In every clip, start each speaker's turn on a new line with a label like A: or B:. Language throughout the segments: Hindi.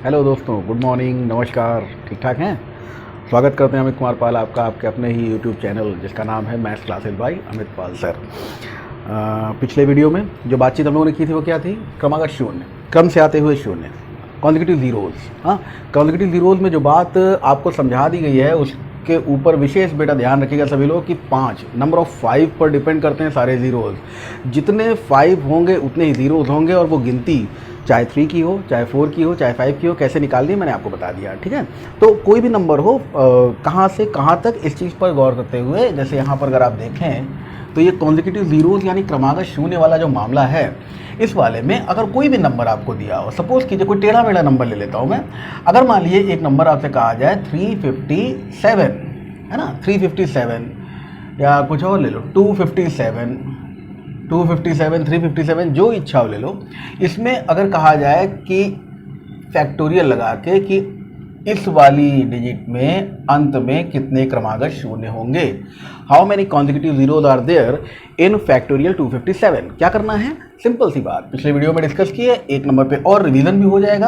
A: हेलो दोस्तों, गुड मॉर्निंग, नमस्कार। ठीक ठाक हैं? स्वागत करते हैं अमित कुमार पाल आपका आपके अपने ही यूट्यूब चैनल जिसका नाम है मैथ्स क्लासेस बाय अमित पाल सर। पिछले वीडियो में जो बातचीत हम लोगों ने की थी वो क्या थी? क्रमागत शून्य, क्रम से आते हुए शून्य, कॉन्जिक्यूटिव जीरोज़। हाँ, कॉन्जिक्यूटिव जीरोज़ में जो बात आपको समझा दी गई है उसके ऊपर विशेष बेटा ध्यान रखिएगा सभी लोग कि 5 नंबर ऑफ 5 पर डिपेंड करते हैं सारे ज़ीरोज़। जितने 5 होंगे उतने ही ज़ीरोज़ होंगे और वो गिनती चाहे 3 की हो, चाहे 4 की हो, चाहे 5 की हो, कैसे निकालनी है मैंने आपको बता दिया। ठीक है, तो कोई भी नंबर हो कहाँ से कहाँ तक इस चीज़ पर गौर करते हुए, जैसे यहाँ पर अगर आप देखें तो ये कॉन्जिक्यूटिव जीरोज़ यानी क्रमागत शून्य वाला जो मामला है, इस वाले में अगर कोई भी नंबर आपको दिया हो, सपोज कीजिए कोई टेढ़ा मेढ़ा नंबर ले लेता हूँ मैं। अगर मान लीजिए एक नंबर आपसे कहा जाए 357, है ना, 357 या कुछ और ले लो 257, 357, जो इच्छा हो ले लो। इसमें अगर कहा जाए कि फैक्टोरियल लगा के कि इस वाली डिजिट में अंत में कितने क्रमागत शून्य होंगे, how many consecutive zeros are there in factorial 257, क्या करना है? सिंपल सी बात, पिछले वीडियो में डिस्कस की है, एक नंबर पे और रिवीजन भी हो जाएगा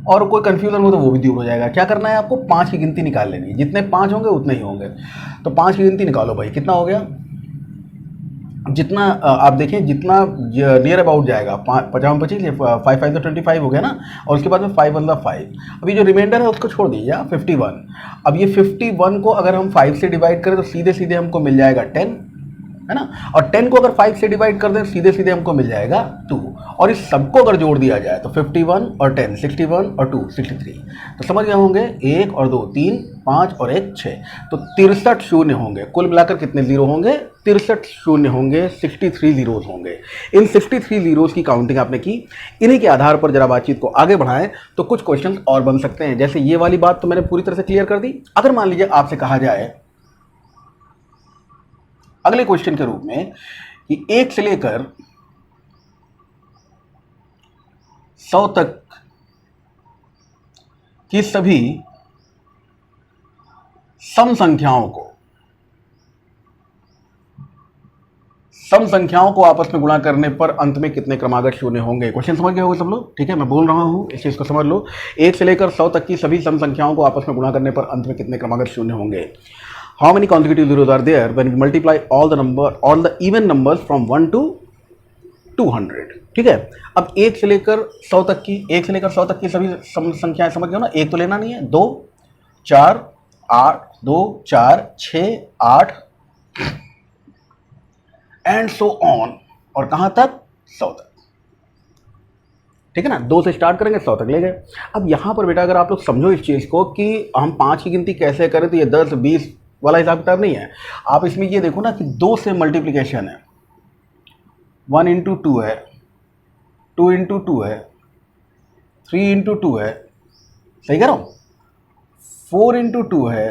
A: और कोई कंफ्यूजन हो तो वो भी दूर हो जाएगा। क्या करना है आपको? 5 की गिनती निकाल लेनी है, जितने 5 होंगे उतने ही होंगे। तो 5 की गिनती निकालो भाई, कितना हो गया? जितना आप देखें जितना नियर अबाउट जाएगा, 50 25, 5 5 तो 25 हो गया ना, और उसके बाद में 5 1 5। अभी जो रिमाइंडर है उसको छोड़ दीजिए 51। अब ये 51 को अगर हम 5 से डिवाइड करें तो सीधे सीधे हमको मिल जाएगा 10, है ना, और 10 को अगर 5 से डिवाइड कर दें सीधे सीधे हमको मिल जाएगा 2, और इस सबको अगर जोड़ दिया जाए तो 51 और 10 61 और 2 63। तो समझ गए होंगे, 1 और 2 3, 5 और 1 6, तो 63 शून्य होंगे। कुल मिलाकर कितने जीरो होंगे? 63 शून्य होंगे, 63 जीरोज होंगे। इन 63 जीरोज की काउंटिंग आपने की। इन्हीं के आधार पर जरा बातचीत को आगे बढ़ाएं तो कुछ क्वेश्चन और बन सकते हैं। जैसे ये वाली बात तो मैंने पूरी तरह से क्लियर कर दी। अगर मान लीजिए आपसे कहा जाए अगले क्वेश्चन के रूप में कि 1 से लेकर 100 तक की सभी सम संख्याओं को आपस में गुणा करने पर अंत में कितने क्रमागत शून्य होंगे। क्वेश्चन समझ गए होंगे सब लोग? ठीक है, मैं बोल रहा हूं, इस चीज को समझ लो। 1 से लेकर 100 तक की सभी सम संख्याओं को आपस में गुणा करने पर अंत में कितने क्रमागत शून्य होंगे। How many consecutive zeros are there when we multiply all the even numbers from 1 to 200? ठीक है, अब 1 से लेकर 100 तक की सभी संख्याएं समझ गए ना। एक तो लेना नहीं है, 2 4 8, 2 4 6 8 एंड सो ऑन, और कहां तक? 100 तक। ठीक है ना, 2 से स्टार्ट करेंगे 100 तक ले गए। अब यहां पर बेटा अगर आप लोग समझो इस चीज को कि हम 5 की गिनती कैसे करें, तो ये 10 20 वाला हिसाब किताब नहीं है। आप इसमें ये देखो ना कि 2 से मल्टीप्लिकेशन है, 1 इंटू 2 है, 2 इंटू 2 है, 3 इंटू 2 है, सही कह रहा हूं, 4 इंटू 2 है,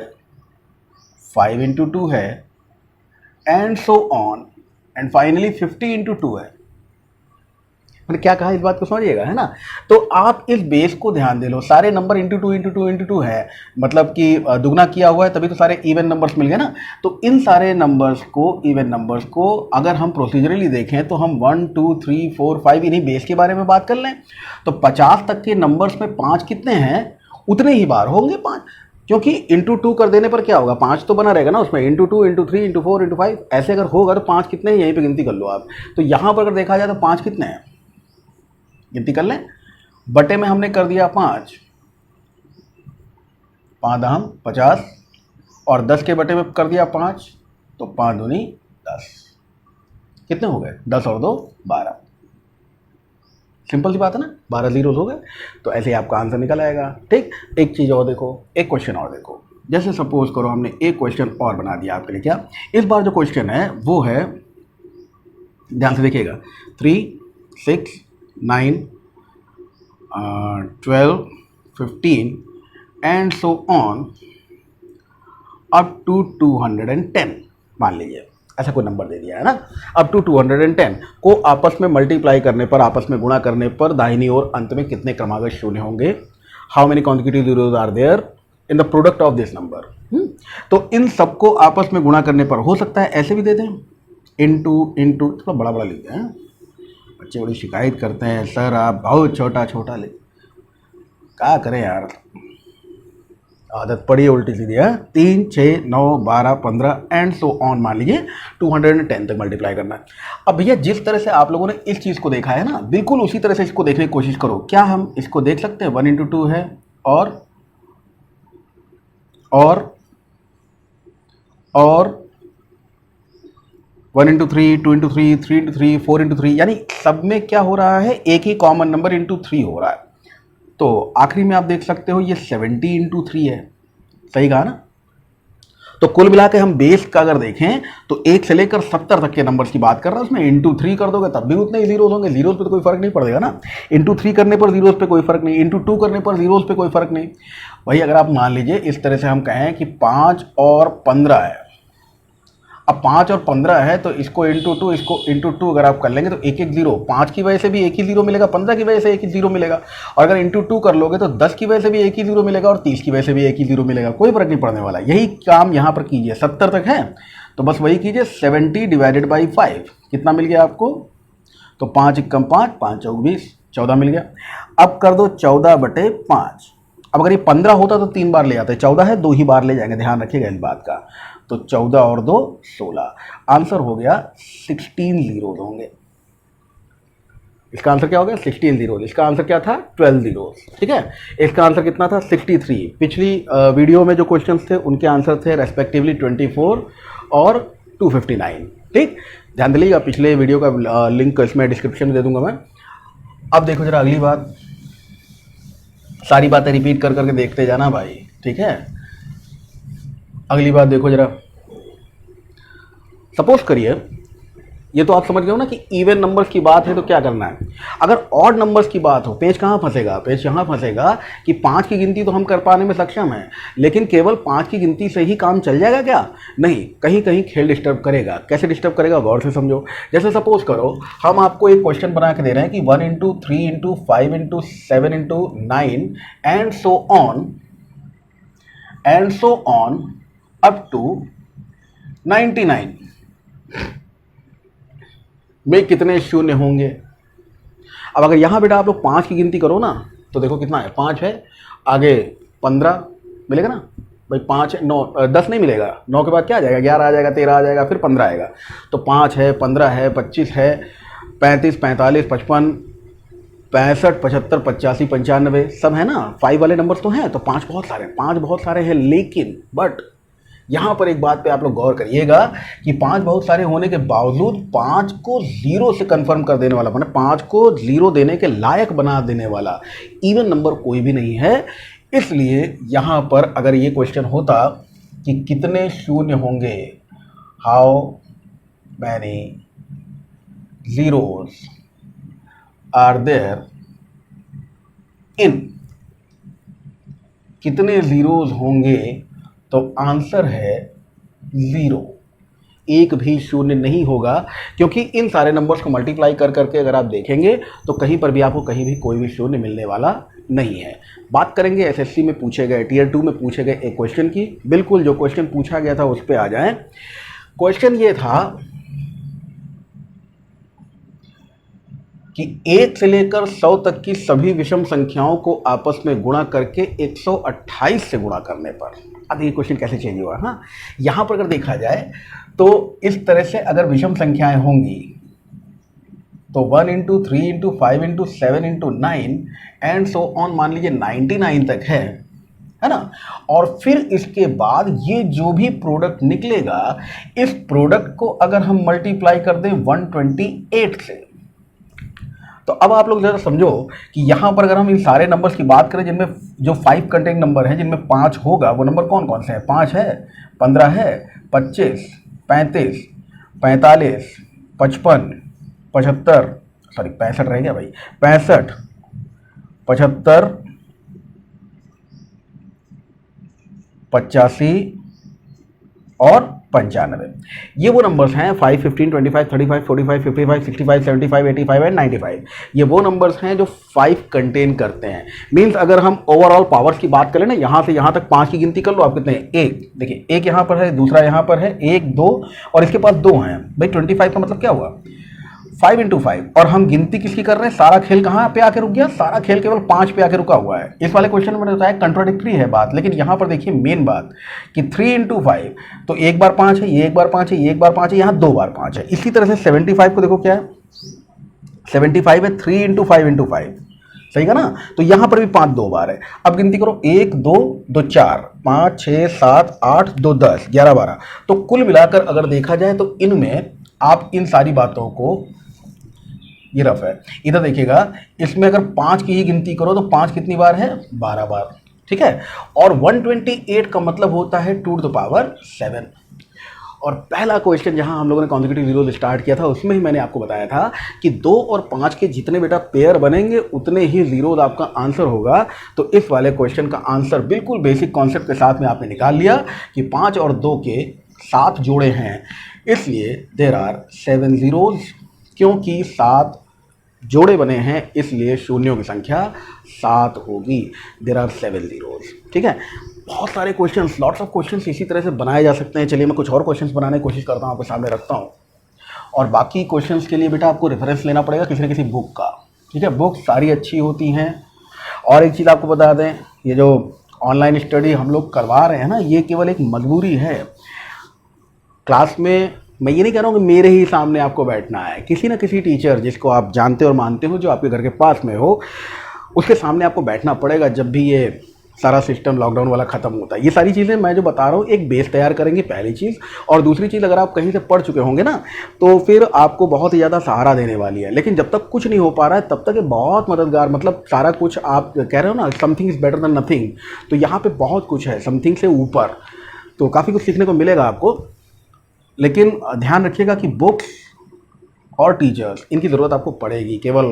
A: 5 इंटू 2 है, and so on, and finally 50 into 2 है। मैंने क्या कहा, इस बात को समझिएगा, है ना। तो आप इस बेस को ध्यान दे लो, सारे नंबर इंटू 2 इंटू 2 इंटू 2 है, मतलब कि दुगना किया हुआ है, तभी तो सारे इवन नंबर्स मिल गए ना। तो इन सारे नंबर्स को, इवन नंबर्स को अगर हम प्रोसीजरली देखें तो हम 1 2 3 4 5 इन्हीं बेस के बारे में बात कर लें तो 50 तक के नंबर्स में 5 कितने हैं? उतने ही बार होंगे 5, क्योंकि इंटू 2 कर देने पर क्या होगा? 5 तो बना रहेगा ना उसमें, इंटू 2 इंटू 3 इंटू 4 इंटू 5, ऐसे अगर होगा तो 5 कितने हैं यहीं पर गिनती कर लो आप। तो यहाँ पर अगर देखा जाए तो 5 कितने हैं, गिनती कर लें। बटे में हमने कर दिया 5, 5 दहम 50, और 10 के बटे में कर दिया 5, तो 5 दूनी 10, कितने हो गए? 10 और 2 12। सिंपल सी बात है ना, 12 जीरोस हो गए। तो ऐसे ही आपका आंसर निकल आएगा। ठीक, एक चीज़ और देखो, एक क्वेश्चन और देखो। जैसे सपोज करो हमने एक क्वेश्चन और बना दिया आपके लिए। क्या इस बार जो क्वेश्चन है वो है, ध्यान से देखिएगा, 3 6 9 12 15 and so on up to 210, मान लीजिए ऐसा कोई नंबर दे दिया है ना। अप टू 210 को आपस में मल्टीप्लाई करने पर, आपस में गुणा करने पर दाहिनी ओर अंत में कितने क्रमागत शून्य होंगे। How many consecutive zeros are there in the product of this number. तो इन सबको आपस में गुणा करने पर हो सकता है ऐसे भी दे दें, इंटू थोड़ा बड़ा बड़ा लिखते हैं, बच्चे बड़ी शिकायत करते हैं, सर आप बहुत छोटा छोटा ले, क्या करें यार, आदत पड़ी है उल्टी सीधी है। 3, 6, 9, 12, 15 एंड सो ऑन, मान लीजिए 210 तक मल्टीप्लाई करना है। अब भैया जिस तरह से आप लोगों ने इस चीज़ को देखा है ना, बिल्कुल उसी तरह से इसको देखने की कोशिश करो। क्या हम इसको देख सकते हैं? 1 इंटू 2 है और 1 इंटू 3, 2 इंटू 3, 3 इंटू 3, 4 इंटू 3, यानी सब में क्या हो रहा है, एक ही कॉमन नंबर इंटू 3 हो रहा है। तो आखिरी में आप देख सकते हो ये 70 इंटू 3 है, सही कहा ना। तो कुल मिला के हम बेस का अगर देखें तो 1 से लेकर 70 तक के नंबर्स की बात कर रहा है, उसमें इंटू 3 कर दोगे तब भी उतने ही जीरोस होंगे, जीरोस पे तो कोई फर्क नहीं पड़ेगा ना। इंटू 3 करने पर जीरोस पे कोई फर्क नहीं, इंटू 2 करने पर जीरोस पे कोई फर्क नहीं। वही अगर आप मान लीजिए इस तरह से हम कहें कि 5 और 15 है, अब 5 और 15 है तो इसको इंटू 2, इसको इंटू 2 अगर आप कर लेंगे तो एक एक जीरो, 5 की वजह से भी एक ही जीरो मिलेगा, 15 की वजह से एक ही जीरो मिलेगा, और अगर इंटू 2 कर लोगे तो 10 की वजह से भी एक ही जीरो मिलेगा और 30 की वजह से भी एक ही जीरो मिलेगा, कोई फर्क नहीं पड़ने वाला। यही काम यहाँ पर कीजिए, 70 तक है तो बस वही कीजिए, 70 डिवाइडेड बाई 5 कितना मिल गया आपको, तो 5 एकम 5, 5 चौक 20, 14 मिल गया। अब कर दो 14/5। अब अगर ये 15 होता तो 3 बार ले जाते, 14 है 2 ही बार ले जाएंगे, ध्यान रखिएगा इस बात का। तो 14 और 2 16, आंसर हो गया 16 जीरोस होंगे। इसका आंसर क्या हो गया? 16 जीरोस। इसका आंसर क्या था? 12 जीरोस। ठीक है, इसका आंसर कितना था? 63। पिछली वीडियो में जो क्वेश्चंस थे उनके आंसर थे रेस्पेक्टिवली 24 और 259। ठीक, ध्यान दिलिएगा, पिछले वीडियो का लिंक इसमें डिस्क्रिप्शन में दे दूंगा मैं। अब देखो जरा अगली बात, सारी बातें रिपीट कर करके देखते जाना भाई, ठीक है। अगली बात देखो जरा, सपोज करिए, ये तो आप समझ गए हो ना कि इवन नंबर्स की बात है तो क्या करना है। अगर ऑड नंबर्स की बात हो, पेज कहाँ फंसेगा? पेज यहाँ फंसेगा कि 5 की गिनती तो हम कर पाने में सक्षम हैं, लेकिन केवल 5 की गिनती से ही काम चल जाएगा क्या? नहीं, कहीं कहीं खेल डिस्टर्ब करेगा। कैसे डिस्टर्ब करेगा, गौर से समझो। जैसे सपोज करो हम आपको एक क्वेश्चन बना के दे रहे हैं कि 1 into 3 into 5 into 7 into 9 and so on up to 99 में कितने शून्य होंगे। अब अगर यहां बेटा आप लोग 5 की गिनती करो ना तो देखो कितना है, 5 है, आगे 15 मिलेगा ना भाई, 5 है, 9 10 नहीं मिलेगा, 9 के बाद क्या आ जाएगा, 11 आ जाएगा, 13 आ जाएगा, फिर 15 आएगा। तो 5 है, 15 है, 25 है, 35, 45, 55, 65, 75, 85, 95 सब है ना, 5 वाले नंबर्स तो हैं। तो 5 बहुत सारे हैं, लेकिन बट यहां पर एक बात पे आप लोग गौर करिएगा कि 5 बहुत सारे होने के बावजूद 5 को 0 से कंफर्म कर देने वाला, माने 5 को 0 देने के लायक बना देने वाला इवन नंबर कोई भी नहीं है। इसलिए यहां पर अगर ये क्वेश्चन होता कि कितने शून्य होंगे, how many zeros are there in, कितने जीरोस होंगे, तो आंसर है 0। एक भी शून्य नहीं होगा, क्योंकि इन सारे नंबर्स को मल्टीप्लाई कर करके अगर आप देखेंगे तो कहीं पर भी आपको कहीं भी कोई भी शून्य मिलने वाला नहीं है। बात करेंगे एसएससी में पूछे गए, टीयर 2 में पूछे गए एक क्वेश्चन की। बिल्कुल जो क्वेश्चन पूछा गया था उस पर आ जाएं। क्वेश्चन ये था कि 1 से लेकर 100 तक की सभी विषम संख्याओं को आपस में गुणा करके 128 से गुणा करने पर, अब ये क्वेश्चन कैसे चेंज हुआ। हाँ, यहाँ पर अगर देखा जाए तो इस तरह से अगर विषम संख्याएं होंगी तो 1 into 3 into 5 into 7 into 9 and so on, मान लीजिए 99 तक है ना। और फिर इसके बाद ये जो भी प्रोडक्ट निकलेगा, इस प्रोडक्ट को अगर हम मल्टीप्लाई कर दें 128 से, तो अब आप लोग जरा समझो कि यहाँ पर अगर हम इन सारे नंबर्स की बात करें जिनमें जो 5 कंटेंट नंबर हैं, जिनमें 5 होगा, वो नंबर कौन कौन से हैं? 5 है, 15 है, 25, 35, 45, 55, 75, सॉरी 65 रह गया भाई, 65, 75, 85 और 95। ये वो नंबर्स हैं 5, 15, 25, 35, 45, 55, 65, 75, 85 एंड 95। ये वो नंबर्स हैं जो 5 कंटेन करते हैं। मींस अगर हम ओवरऑल पावर्स की बात करें ना, यहाँ से यहाँ तक 5 की गिनती कर लो, आप कितने हैं? 1, देखिए 1 यहाँ पर है, दूसरा यहाँ पर है, 1, 2 और इसके पास 2 हैं भाई। 25 का मतलब क्या हुआ? 5 इंटू 5, और हम गिनती किसकी कर रहे हैं? सारा खेल कहाँ पे आके रुक गया? सारा खेल केवल 5 पे आके रुका हुआ है। इस वाले क्वेश्चन में मैंने बताया कंट्राडिक्टरी है बात, लेकिन यहाँ पर देखिए मेन बात कि 3 इंटू 5, तो एक बार 5 है, ये एक बार 5 है, ये एक बार 5 है, यहाँ 2 बार 5 है। इसी तरह से 75 को देखो क्या है, 75 है 3 इंटू 5 इंटू 5, सही का ना? तो यहां पर भी 5 2 बार है। अब गिनती करो, 1 2 2 4 5 6 7 8 2 10 11 12, तो कुल मिलाकर अगर देखा जाए तो इनमें आप इन सारी बातों को, ये रफ है, इधर देखिएगा, इसमें अगर 5 की ही गिनती करो तो 5 कितनी बार है? 12 बार, ठीक है। और 128 का मतलब होता है 2 टू द पावर 7। और पहला क्वेश्चन जहां हम लोगों ने कॉन्जिक्यूटिव जीरो स्टार्ट किया था, उसमें ही मैंने आपको बताया था कि 2 और 5 के जितने बेटा पेयर बनेंगे उतने ही जीरोज आपका आंसर होगा। तो इस वाले क्वेश्चन का आंसर बिल्कुल बेसिक कॉन्सेप्ट के साथ में आपने निकाल लिया कि 5 और 2 के 7 जोड़े हैं, इसलिए देयर आर 7 जीरोज। क्योंकि 7 जोड़े बने हैं इसलिए शून्यों की संख्या 7 होगी। देयर आर 7 जीरोज, ठीक है। बहुत सारे क्वेश्चंस, लॉट्स ऑफ क्वेश्चंस इसी तरह से बनाए जा सकते हैं। चलिए मैं कुछ और क्वेश्चंस बनाने की कोशिश करता हूँ, आपके सामने रखता हूँ। और बाकी क्वेश्चंस के लिए बेटा आपको रेफरेंस लेना पड़ेगा किसी न किसी बुक का, ठीक है। बुक सारी अच्छी होती हैं। और एक चीज़ आपको बता दें, ये जो ऑनलाइन स्टडी हम लोग करवा रहे हैं ना, ये केवल एक मजबूरी है। क्लास में मैं ये नहीं कह रहा हूँ कि मेरे ही सामने आपको बैठना है, किसी न किसी टीचर जिसको आप जानते और मानते हो, जो आपके घर के पास में हो, उसके सामने आपको बैठना पड़ेगा जब भी ये सारा सिस्टम लॉकडाउन वाला ख़त्म होता है। ये सारी चीज़ें मैं जो बता रहा हूँ एक बेस तैयार करेंगे, पहली चीज़। और दूसरी चीज़, अगर आप कहीं से पढ़ चुके होंगे ना, तो फिर आपको बहुत ही ज़्यादा सहारा देने वाली है। लेकिन जब तक कुछ नहीं हो पा रहा है तब तक ये बहुत मददगार, मतलब सारा कुछ आप कह रहे हो ना, something is better than nothing, तो यहाँ पर बहुत कुछ है समथिंग से ऊपर, तो काफ़ी कुछ सीखने को मिलेगा आपको। लेकिन ध्यान रखिएगा कि बुक्स और टीचर्स, इनकी ज़रूरत आपको पड़ेगी। केवल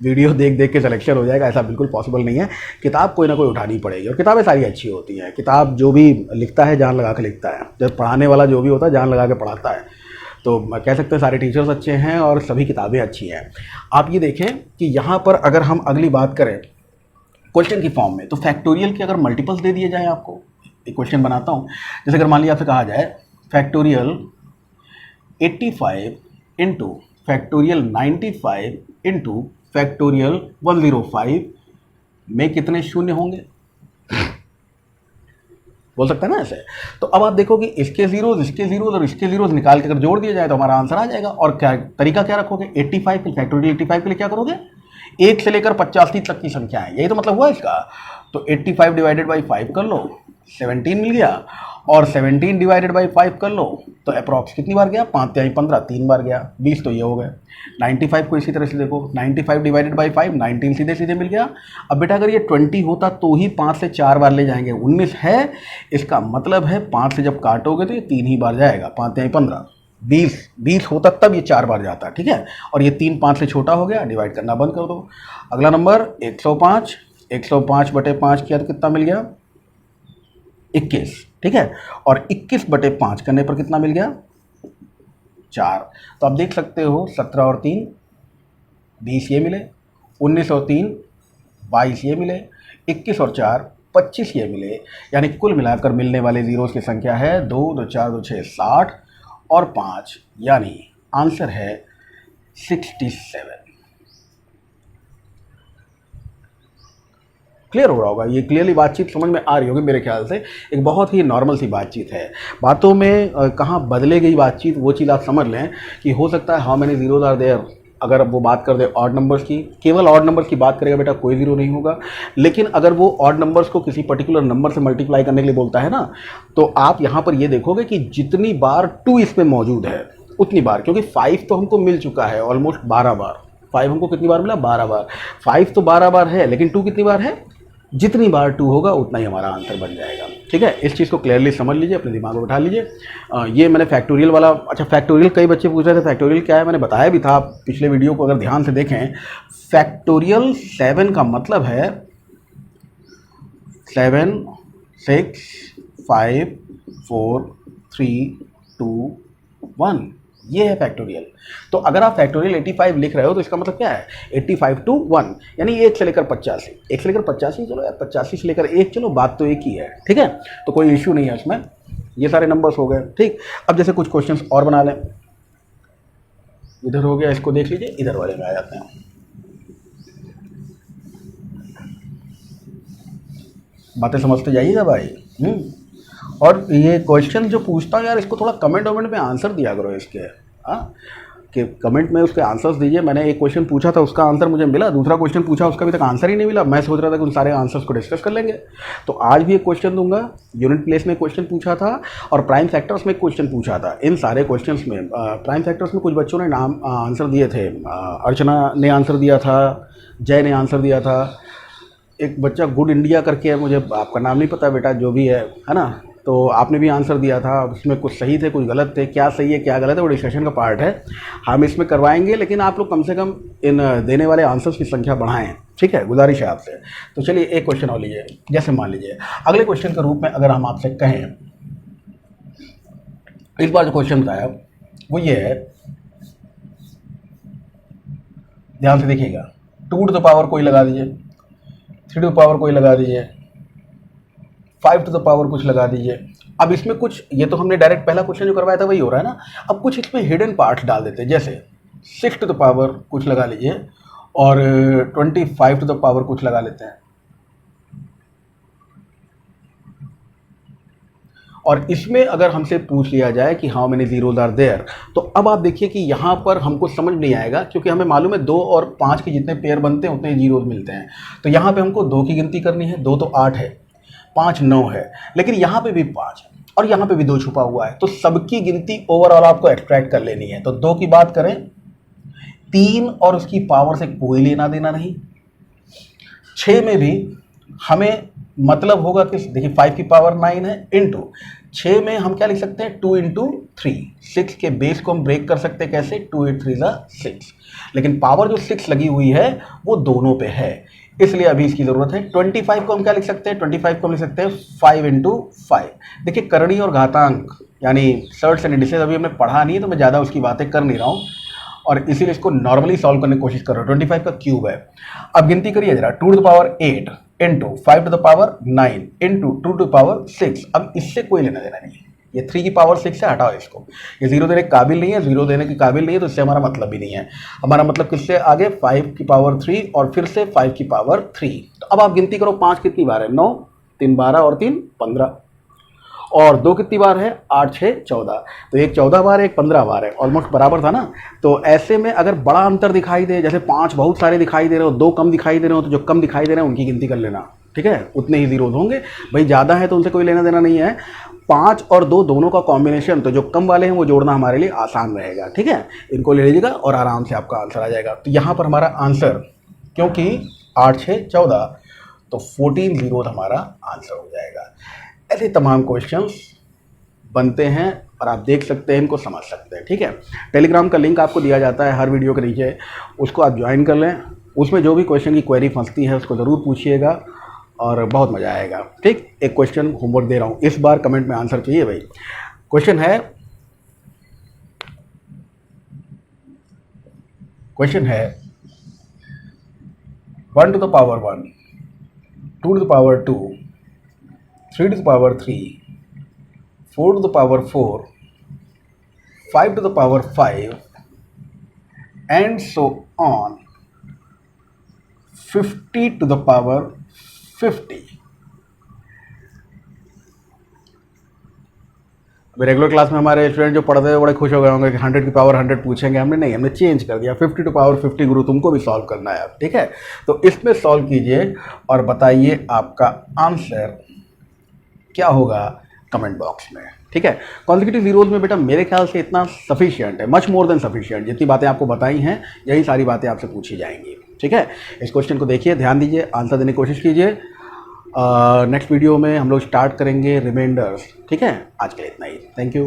A: वीडियो देख देख के सिलेक्शन हो जाएगा ऐसा बिल्कुल पॉसिबल नहीं है। किताब कोई ना कोई उठानी पड़ेगी, और किताबें सारी अच्छी होती हैं। किताब जो भी लिखता है जान लगा के लिखता है, जब पढ़ाने वाला जो भी होता है जान लगा के पढ़ाता है। तो मैं कह सकते हैं सारे टीचर्स अच्छे हैं और सभी किताबें अच्छी हैं। आप ये देखें कि यहाँ पर अगर हम अगली बात करें क्वेश्चन की फॉर्म में, तो फैक्टोरियल के अगर मल्टीपल्स दे दिए जाए, आपको एक क्वेश्चन बनाता हूँ। जैसे अगर मान लिया आपसे कहा जाए factorial 85 into factorial 95 into factorial 105 में कितने शून्य होंगे? बोल सकते हैं ना ऐसे। तो अब आप देखो कि इसके जीरोज, इसके जीरोज और इसके जीरोज निकाल के अगर जोड़ दिया जाए तो हमारा आंसर आ जाएगा। और क्या तरीका क्या रखोगे? 85 के फैक्टोरियल 85 के लिए क्या करोगे? 1 से लेकर 85 तक की संख्या है, यही तो मतलब हुआ इसका। तो 85 डिवाइडेड बाई 5 कर लो, 17 मिल गया। और 17 डिवाइडेड बाई 5 कर लो तो अप्रॉक्स कितनी बार गया? 5 या 15, 3 बार गया, 20 तो ये हो गए। 95 को इसी तरह से देखो, 95 डिवाइडेड बाई 5, 19 सीधे सीधे मिल गया। अब बेटा अगर ये 20 होता तो ही 5 से 4 बार ले जाएंगे, 19 है, इसका मतलब है 5 से जब काटोगे तो ये 3 ही बार जाएगा, 5 या 15। 20 होता तब ये 4 बार जाता, ठीक है। और ये 3 5 से छोटा हो गया, डिवाइड करना बंद कर दो। अगला नंबर 105, 105 बटे 5 किया तो कितना मिल गया? 21, ठीक है। और 21 बटे 5 करने पर कितना मिल गया? 4। तो आप देख सकते हो 17 और 3 20 ये मिले, 19 और 3 22 ये मिले, 21 और 4 25 ये मिले। यानी कुल मिलाकर मिलने वाले जीरोस की संख्या है 2 2 4 2 6 60 और 5, यानी आंसर है 67। क्लियर हो रहा होगा, ये क्लियरली बातचीत समझ में आ रही होगी मेरे ख्याल से। एक बहुत ही नॉर्मल सी बातचीत है। बातों में कहाँ बदले गई बातचीत, वो चीज़ आप समझ लें कि हो सकता है how many zeros are there, अगर वो बात कर दे ऑड नंबर्स की, केवल ऑड नंबर्स की बात करेगा बेटा कोई जीरो नहीं होगा। लेकिन अगर वो ऑड नंबर्स को किसी पर्टिकुलर नंबर से मल्टीप्लाई करने के लिए बोलता है ना, तो आप यहाँ पर ये देखोगे कि जितनी बार 2 इसमें मौजूद है उतनी बार, क्योंकि 5 तो हमको मिल चुका है ऑलमोस्ट 12 बार। 5 हमको कितनी बार मिला? 12 बार। 5 तो 12 बार है, लेकिन 2 कितनी बार है? जितनी बार 2 होगा उतना ही हमारा आंसर बन जाएगा, ठीक है। इस चीज़ को क्लियरली समझ लीजिए, अपने दिमाग में बैठा लीजिए। ये मैंने फैक्टोरियल वाला, अच्छा फैक्टोरियल कई बच्चे पूछ रहे थे फैक्टोरियल क्या है, मैंने बताया भी था पिछले वीडियो को अगर ध्यान से देखें। फैक्टोरियल 7 का मतलब है 7 6 5 4 3 2 1, ये है फैक्टोरियल। तो अगर आप फैक्टोरियल 85 लिख रहे हो तो इसका मतलब क्या है? 85 to 1, यानी 1 से लेकर 85, 1 से लेकर 85, चलो यार 85 से लेकर 1, चलो बात तो एक ही है, ठीक है। तो कोई इश्यू नहीं है इसमें, ये सारे नंबर्स हो गए, ठीक। अब जैसे कुछ क्वेश्चंस और बना लें। इधर हो गया, इसको देख लीजिए, इधर वाले में आ जाते हैं। बातें समझते जाइएगा भाई। और ये क्वेश्चन जो पूछता हूँ यार, इसको थोड़ा कमेंट वमेंट में आंसर दिया करो इसके, हाँ, कि कमेंट में उसके आंसर्स दीजिए। मैंने एक क्वेश्चन पूछा था, उसका आंसर मुझे मिला, दूसरा क्वेश्चन पूछा, उसका अभी तक आंसर ही नहीं मिला। मैं सोच रहा था कि उन सारे आंसर्स को डिस्कस कर लेंगे। तो आज भी एक क्वेश्चन दूंगा, यूनिट प्लेस में क्वेश्चन पूछा था और प्राइम फैक्टर्स में क्वेश्चन पूछा था। इन सारे क्वेश्चंस में प्राइम फैक्टर्स में कुछ बच्चों ने नाम आंसर दिए थे। अर्चना ने आंसर दिया था, जय ने आंसर दिया था, एक बच्चा गुड इंडिया करके है, मुझे आपका नाम नहीं पता बेटा, जो भी है ना, तो आपने भी आंसर दिया था। उसमें कुछ सही थे, कुछ गलत थे। क्या सही है क्या गलत है वो डिस्कशन का पार्ट है, हम इसमें करवाएंगे, लेकिन आप लोग कम से कम इन देने वाले आंसर्स की संख्या बढ़ाएं, ठीक है, गुजारिश है आपसे। तो चलिए एक क्वेश्चन और लीजिए। जैसे मान लीजिए अगले क्वेश्चन के रूप में अगर हम आपसे कहें, इस बार जो क्वेश्चन का है वो ये है, ध्यान से देखिएगा, 2 टू द पावर कोई लगा दीजिए, 3 टू द पावर कोई लगा दीजिए, 5 टू द पावर कुछ लगा दीजिए। अब इसमें कुछ, ये तो हमने डायरेक्ट पहला क्वेश्चन जो करवाया था वही हो रहा है ना। अब कुछ इसमें हिडन पार्ट्स डाल देते हैं, जैसे 6 टू द पावर कुछ लगा लीजिए और 25 टू द पावर कुछ लगा लेते हैं। और इसमें अगर हमसे पूछ लिया जाए कि how many zeros are there, तो अब आप देखिए कि यहाँ पर हमको समझ नहीं आएगा, क्योंकि हमें मालूम है 2 और 5 के जितने पेयर बनते हैं उतने जीरोज मिलते हैं। तो यहाँ पे हमको 2 की गिनती करनी है, 2 तो 8 है, 5 9 है, लेकिन यहाँ पे भी 5 है और यहाँ पे भी 2 छुपा हुआ है। तो सबकी गिनती ओवरऑल आपको एक्सट्रैक्ट कर लेनी है। तो 2 की बात करें, 3 और उसकी पावर से कोई लेना देना नहीं। 6 में भी हमें मतलब होगा कि देखिए 5 की पावर 9 है, इंटू 6 में हम क्या लिख सकते हैं, 2 इंटू 3, 6 के बेस को हम ब्रेक कर सकते हैं कैसे, 2 8 3 6, लेकिन पावर जो 6 लगी हुई है वो दोनों पे है, इसलिए अभी इसकी जरूरत है। 25 को हम क्या लिख सकते हैं, 25 को हम लिख सकते हैं 5 इंटू 5। देखिए करणी और घातांक यानी सर्ट्स एंड इंडिसेस अभी हमने पढ़ा नहीं है, तो मैं ज़्यादा उसकी बातें कर नहीं रहा हूँ और इसीलिए इसको नॉर्मली सॉल्व करने की कोशिश कर रहा हूँ। 25 का क्यूब है। अब गिनती करिए जरा, 2 to the power 8 into 5 to the power 9 into 2 to the power 6। अब इससे कोई लेना देना नहीं है, ये 3 की पावर 6 से हटाओ इसको, ये 0 देने के काबिल नहीं है, 0 देने के काबिल नहीं है, तो इससे हमारा मतलब भी नहीं है। हमारा मतलब किससे आगे, 5 की पावर 3 और फिर से 5 की पावर 3। तो अब आप गिनती करो, 5 कितनी बार है, 9, 3 12 और 3 15, और 2 कितनी बार है, 8 6 14। तो एक 14 बार है, एक 15 बार है, ऑलमोस्ट बराबर था ना। तो ऐसे में अगर बड़ा अंतर दिखाई दे, जैसे 5 बहुत सारे दिखाई दे रहे हो, 2 कम दिखाई दे रहे हो, तो जो कम दिखाई दे रहे हैं उनकी गिनती कर लेना, ठीक है, उतने ही जीरोज होंगे। भाई ज़्यादा है तो उनसे कोई लेना देना नहीं है। 5 और 2 दोनों का कॉम्बिनेशन, तो जो कम वाले हैं वो जोड़ना हमारे लिए आसान रहेगा, ठीक है, इनको ले लीजिएगा और आराम से आपका आंसर आ जाएगा। तो यहाँ पर हमारा आंसर, क्योंकि 8 6 14, तो 14 जीरोज हमारा आंसर हो जाएगा। ऐसे तमाम क्वेश्चंस बनते हैं और आप देख सकते हैं, इनको समझ सकते हैं, ठीक है। टेलीग्राम का लिंक आपको दिया जाता है हर वीडियो के नीचे, उसको आप ज्वाइन कर लें। उसमें जो भी क्वेश्चन की क्वेरी फंसती है उसको ज़रूर पूछिएगा और बहुत मज़ा आएगा, ठीक। एक क्वेश्चन होमवर्क दे रहा हूँ, इस बार कमेंट में आंसर चाहिए भाई। क्वेश्चन है 1 to the power 1, 2 to the power 2, 3 to the power 3, 4 to the power 4, 5 to the power 5, and so on, 50 to the power 50। Regular class में हमारे स्टूडेंट जो पढ़ते हैं बड़े खुश हो गए होंगे कि 100 की पावर 100 पूछेंगे, हमने नहीं, हमने चेंज कर दिया, 50 टू पावर 50 गुरु तुमको भी सॉल्व करना है अब, ठीक है। तो इसमें सॉल्व कीजिए और बताइए आपका आंसर क्या होगा कमेंट बॉक्स में, ठीक है। कॉन्सेक्यूटिव जीरोज में बेटा मेरे ख्याल से इतना सफिशिएंट है, मच मोर देन सफिशिएंट। जितनी बातें आपको बताई हैं यही सारी बातें आपसे पूछी जाएंगी, ठीक है। इस क्वेश्चन को देखिए, ध्यान दीजिए, आंसर देने की कोशिश कीजिए। नेक्स्ट वीडियो में हम लोग स्टार्ट करेंगे रिमाइंडर्स, ठीक है। आज के लिए इतना ही, थैंक यू।